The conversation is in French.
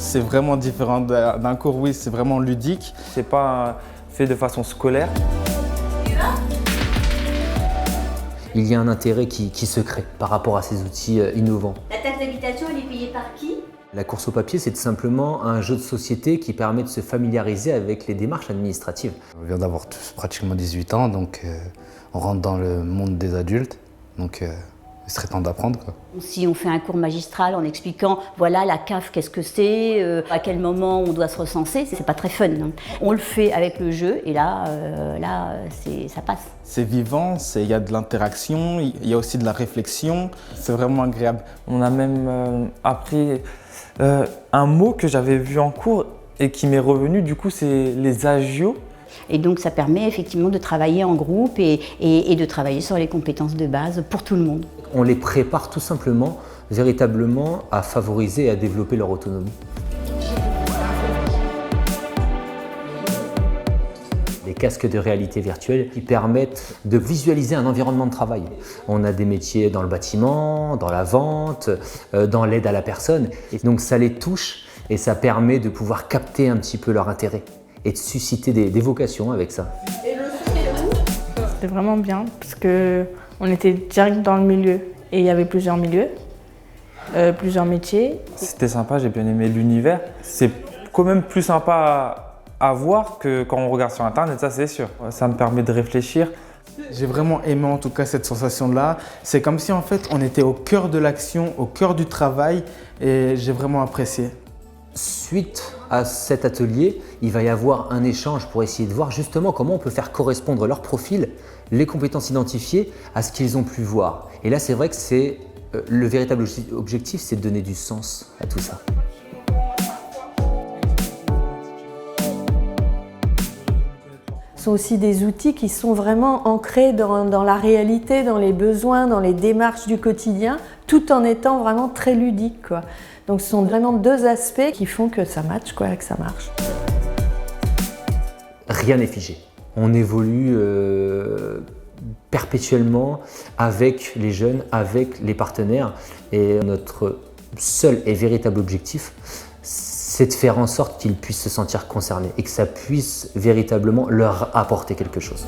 c'est vraiment différent d'un cours, oui, c'est vraiment ludique. C'est pas fait de façon scolaire. Il y a un intérêt qui se crée par rapport à ces outils innovants. La taxe d'habitation, elle est payée par qui? La course au papier, c'est simplement un jeu de société qui permet de se familiariser avec les démarches administratives. On vient d'avoir tous pratiquement 18 ans, donc on rentre dans le monde des adultes, donc il serait temps d'apprendre, quoi. Si on fait un cours magistral en expliquant, voilà, la CAF, qu'est-ce que c'est, à quel moment on doit se recenser, c'est pas très fun. On le fait avec le jeu et là, ça passe. C'est vivant, il y a de l'interaction, il y a aussi de la réflexion, c'est vraiment agréable. On a même appris un mot que j'avais vu en cours et qui m'est revenu, du coup, c'est les agios. Et donc ça permet effectivement de travailler en groupe et de travailler sur les compétences de base pour tout le monde. On les prépare tout simplement, véritablement, à favoriser et à développer leur autonomie. Les casques de réalité virtuelle qui permettent de visualiser un environnement de travail. On a des métiers dans le bâtiment, dans la vente, dans l'aide à la personne. Et donc ça les touche et ça permet de pouvoir capter un petit peu leur intérêt et de susciter des vocations avec ça. C'était vraiment bien parce qu'on était direct dans le milieu et il y avait plusieurs milieux, plusieurs métiers. C'était sympa, j'ai bien aimé l'univers. C'est quand même plus sympa à voir que quand on regarde sur internet, ça c'est sûr. Ça me permet de réfléchir. J'ai vraiment aimé en tout cas cette sensation-là. C'est comme si en fait on était au cœur de l'action, au cœur du travail et j'ai vraiment apprécié. Suite à cet atelier, il va y avoir un échange pour essayer de voir justement comment on peut faire correspondre leur profil, les compétences identifiées à ce qu'ils ont pu voir. Et là, c'est vrai que c'est le véritable objectif, c'est de donner du sens à tout ça. Ce sont aussi des outils qui sont vraiment ancrés dans la réalité, dans les besoins, dans les démarches du quotidien, tout en étant vraiment très ludiques, quoi. Donc ce sont vraiment deux aspects qui font que ça matche, quoi, que ça marche. Rien n'est figé. On évolue perpétuellement avec les jeunes, avec les partenaires. Et notre seul et véritable objectif, c'est de faire en sorte qu'ils puissent se sentir concernés et que ça puisse véritablement leur apporter quelque chose.